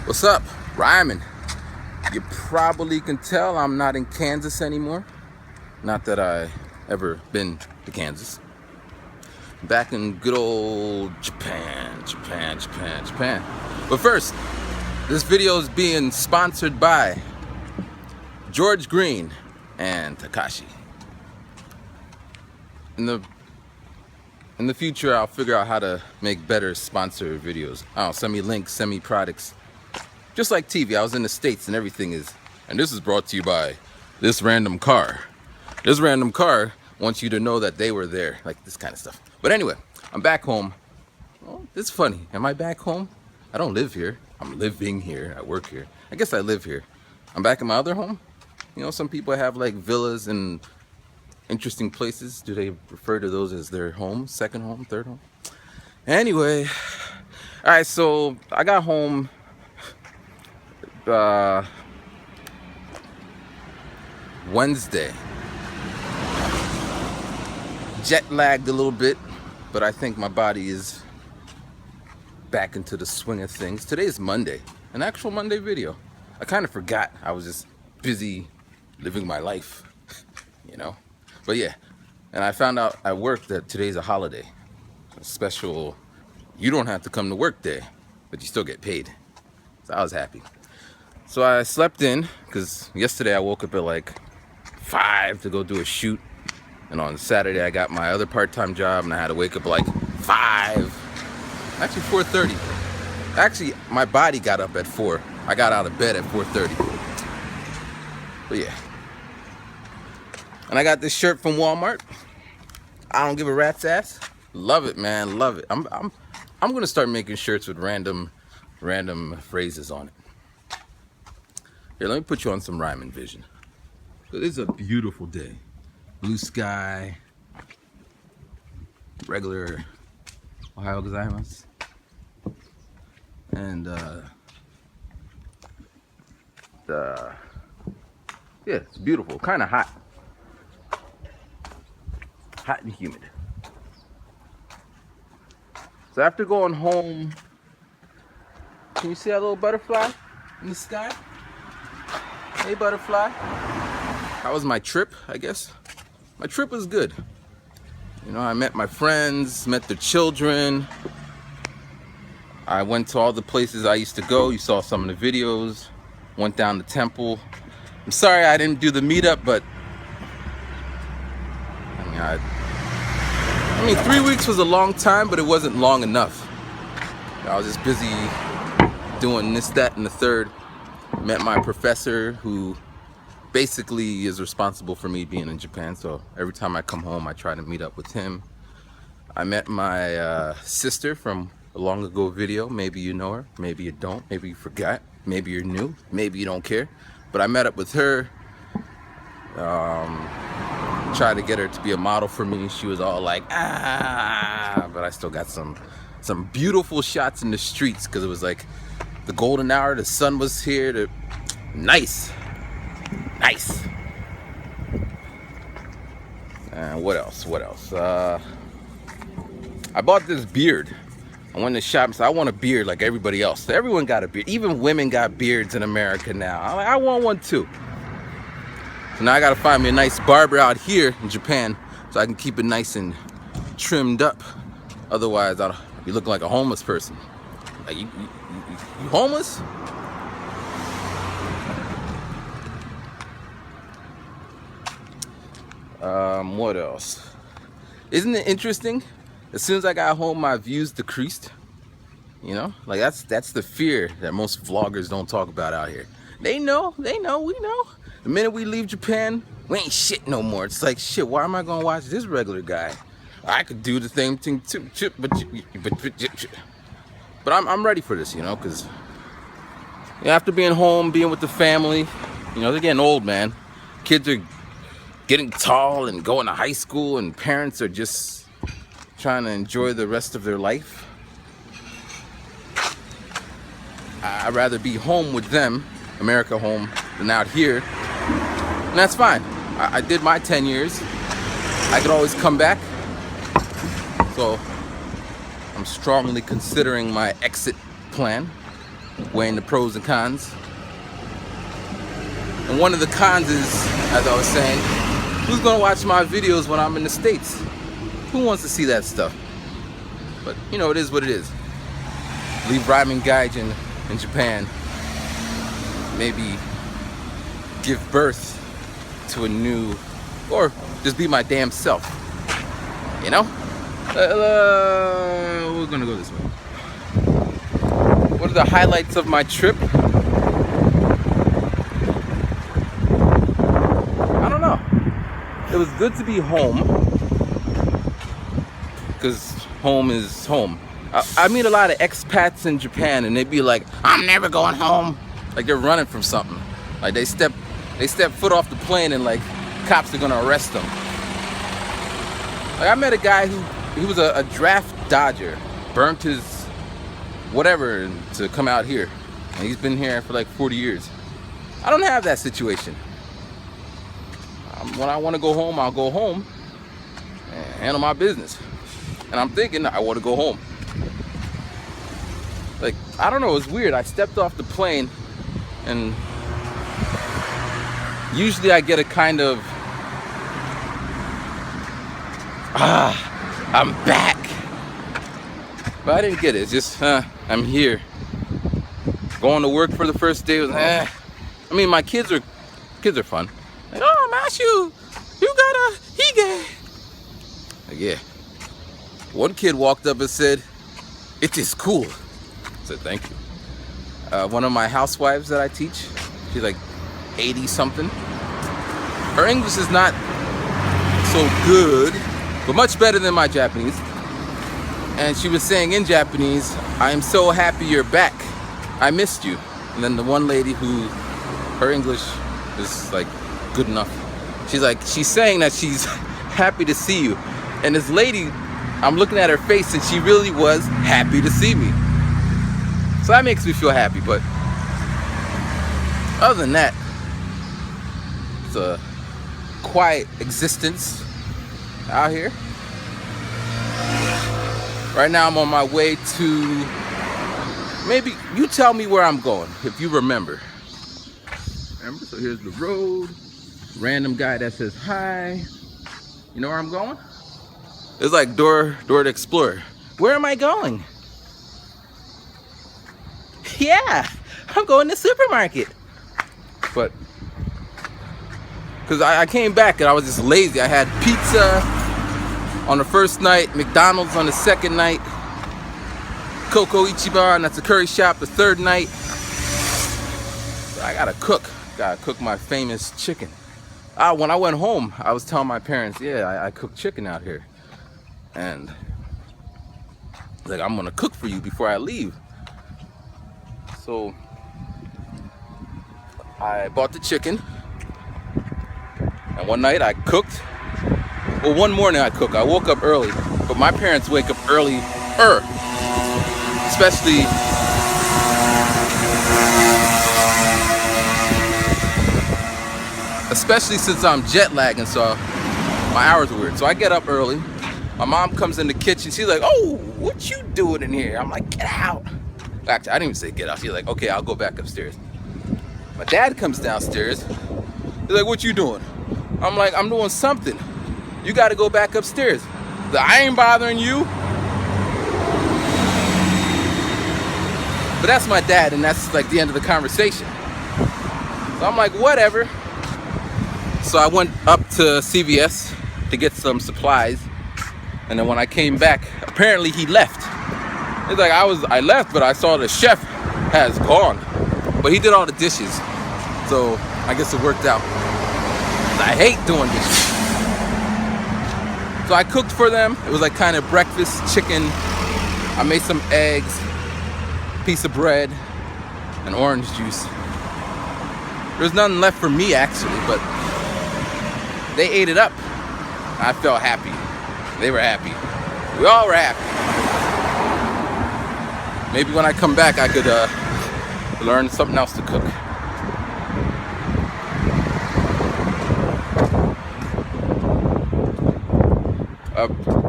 What's up? Rhyming. You probably can tell I'm not in Kansas anymore. Not that I ever been to Kansas. Back in good old Japan. But first, this video is being sponsored by George Green and Takashi. In the future, I'll figure out how to make better sponsor videos. Send me links, send me products. Just like TV, I was in the States and everything is, and this is brought to you by this random car. This random car wants you to know that they were there, like this kind of stuff. But anyway, I'm back home. Oh, it's funny. Am I back home? I don't live here. I'm living here. I work here. I guess I live here. I'm back in my other home. You know, some people have like villas and interesting places. Do they refer to those as their home, second home, third home? Anyway, all right, so I got home Wednesday. Jet lagged a little bit, but I think my body is back into the swing of things. Today is Monday, an actual Monday video. I kind of forgot. I was just busy living my life, you know? But yeah, and I found out at work that today's a holiday. A special, you don't have to come to work day, but you still get paid. So I was happy. So I slept in, because yesterday I woke up at like 5 to go do a shoot. And on Saturday I got my other part-time job and I had to wake up like 5. Actually 4:30. Actually, my body got up at 4. I got out of bed at 4:30. But yeah. And I got this shirt from Walmart. I don't give a rat's ass. Love it, man. Love it. I'm gonna start making shirts with random phrases on it. Here, let me put you on some rhyming vision. So this is a beautiful day. Blue sky. Regular Ohio gozaimasu. And yeah, it's beautiful. Kind of hot. Hot and humid. So after going home, can you see that little butterfly in the sky? Hey butterfly. How was my trip, I guess? My trip was good. You know, I met my friends, met their children. I went to all the places I used to go. You saw some of the videos. Went down the temple. I'm sorry I didn't do the meetup, but I mean, 3 weeks was a long time, but it wasn't long enough. I was just busy doing this, that, and the third. Met my professor who basically is responsible for me being in Japan. So every time I come home, I try to meet up with him. I met my sister from a long ago video. Maybe you know her, maybe you don't, maybe you forgot, maybe you're new, maybe you don't care. But I met up with her, tried to get her to be a model for me. She was all like, but I still got some beautiful shots in the streets because it was like the golden hour, the sun was here. Nice. And what else? I bought this beard. I went to the shop and said, I want a beard like everybody else. Everyone got a beard. Even women got beards in America now. I'm like, I want one too. So now I gotta find me a nice barber out here in Japan so I can keep it nice and trimmed up. Otherwise, I'll be looking like a homeless person. Like, you homeless? What else? Isn't it interesting? As soon as I got home, my views decreased. You know, like that's the fear that most vloggers don't talk about out here. They know, we know. The minute we leave Japan, we ain't shit no more. It's like, shit, why am I gonna watch this regular guy? I could do the same thing too, but I'm ready for this, you know, because after being home, being with the family, you know, they're getting old, man. Kids are getting tall and going to high school, and parents are just trying to enjoy the rest of their life. I'd rather be home with them, America home, than out here. And that's fine. I did my 10 years. I could always come back. So I'm strongly considering my exit plan. weighing the pros and cons. And one of the cons is, as I was saying, who's gonna watch my videos when I'm in the States? Who wants to see that stuff? But you know, it is what it is. Leave Rhyming Gaijin in Japan. Maybe give birth to a new, or just be my damn self. You know? We're gonna go this way. What are the highlights of my trip? I don't know. It was good to be home, because home is home. I meet a lot of expats in Japan, and they be like, "I'm never going home." Like they're running from something. Like they step foot off the plane, and like cops are gonna arrest them. Like I met a guy he was a draft dodger, burnt his whatever to come out here, and he's been here for like 40 years. I don't have that situation. When I want to go home, I'll go home and handle my business. And I'm thinking I want to go home. Like, I don't know, it was weird. I stepped off the plane, and usually I get a kind of, I'm back. But I didn't get it. It's just, I'm here. Going to work for the first day was, I mean, my kids are fun. Like, oh, Mashu, you got a hige. Like, yeah. One kid walked up and said, "It is cool." I said, "Thank you." One of my housewives that I teach, she's like 80 something. Her English is not so good, but much better than my Japanese. And she was saying in Japanese, "I am so happy you're back. I missed you." And then the one lady who, her English is like good enough. She's saying that she's happy to see you. And this lady, I'm looking at her face, and she really was happy to see me. So that makes me feel happy. But other than that, it's a quiet existence out here. Right now I'm on my way to, maybe you tell me where I'm going if you remember. So here's the road. Random guy that says hi. You know where I'm going? It's like Dora the Explorer. Where am I going? Yeah, I'm going to the supermarket. But because I came back and I was just lazy. I had pizza on the first night, McDonald's on the second night, Koko Ichiban, that's a curry shop, the third night. So I gotta cook my famous chicken. When I went home, I was telling my parents, yeah, I cook chicken out here. And like, I'm gonna cook for you before I leave. So I bought the chicken, and one night I cooked. Well, one morning I cooked. I woke up early, but my parents wake up early, especially since I'm jet lagging, so my hours are weird. So I get up early. My mom comes in the kitchen. She's like, "Oh, what you doing in here?" I'm like, "Get out." Actually, I didn't even say get out. She's like, "Okay, I'll go back upstairs." My dad comes downstairs. He's like, "What you doing?" I'm like, "I'm doing something. You got to go back upstairs." I ain't bothering you. But that's my dad, and that's like the end of the conversation. So I'm like, whatever. So I went up to CVS to get some supplies. And then when I came back, apparently he left. It's like I left, but I saw the chef has gone. But he did all the dishes. So I guess it worked out. I hate doing dishes. So I cooked for them. It was like kind of breakfast chicken. I made some eggs, piece of bread, and orange juice. There's nothing left for me actually, but they ate it up. I felt happy. They were happy. We all were happy. Maybe when I come back, I could learn something else to cook.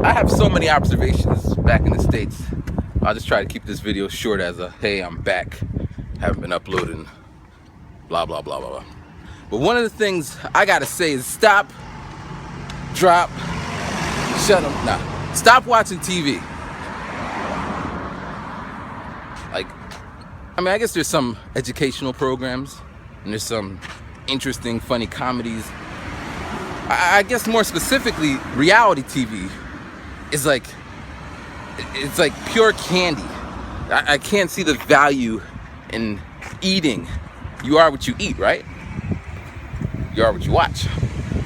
I have so many observations back in the States. I'll just try to keep this video short as a, hey, I'm back. haven't been uploading, blah, blah, blah, blah, blah. But one of the things I gotta say is stop, drop, shut them. Nah, stop watching TV. Like, I mean, I guess there's some educational programs and there's some interesting, funny comedies. I guess more specifically, reality TV is like, it's like pure candy. I can't see the value in eating. You are what you eat, right? You are what you watch.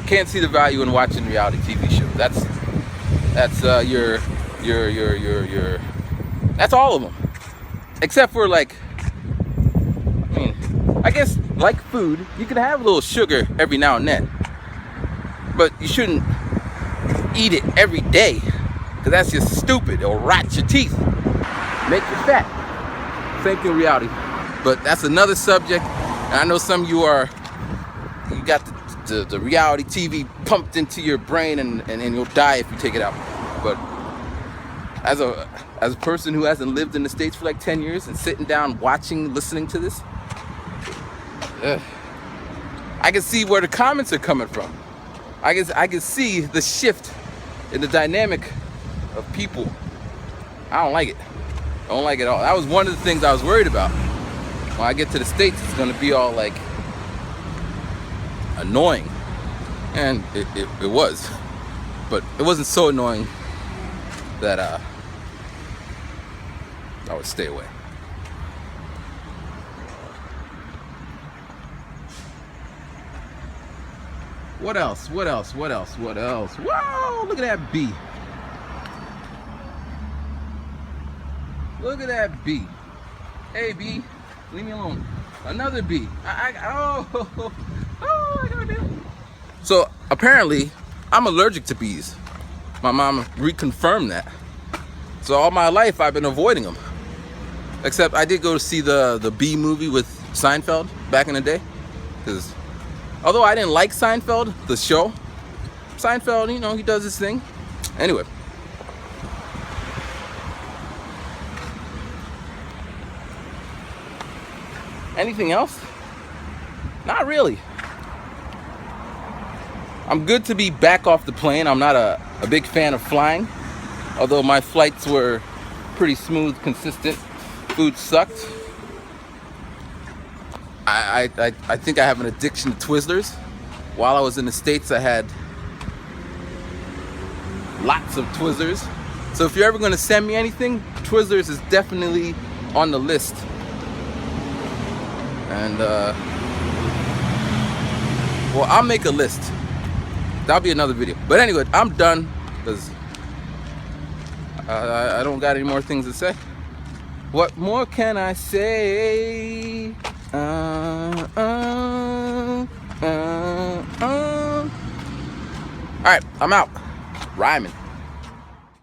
Can't see the value in watching reality TV shows. That's that's all of them. Except for like, I mean, I guess like food, you can have a little sugar every now and then. But you shouldn't eat it every day, because that's just stupid. It'll rot your teeth, make you fat. Same thing with reality. But that's another subject. And I know some of you got the reality TV pumped into your brain, and you'll die if you take it out. But as a person who hasn't lived in the States for like 10 years and sitting down watching, listening to this, I can see where the comments are coming from. I can see the shift in the dynamic of people. I don't like it. I don't like it at all. That was one of the things I was worried about. When I get to the States, it's gonna be all like annoying. And it was. But it wasn't so annoying that I would stay away. What else? What else? What else? What else? Whoa! Look at that bee. Look at that bee. Hey bee, leave me alone. Another bee. I gotta do. So apparently, I'm allergic to bees. My mom reconfirmed that. So all my life I've been avoiding them. Except I did go to see the Bee movie with Seinfeld back in the day, because although I didn't like Seinfeld, the show, Seinfeld, you know, he does his thing. Anyway. Anything else? Not really. I'm good to be back off the plane. I'm not a big fan of flying, although my flights were pretty smooth, consistent. Food sucked. I think I have an addiction to Twizzlers. While I was in the States, I had lots of Twizzlers. So if you're ever going to send me anything, Twizzlers is definitely on the list. And well, I'll make a list. That'll be another video. But anyway, I'm done, because I don't got any more things to say. What more can I say? Alright, I'm out. Rhyming.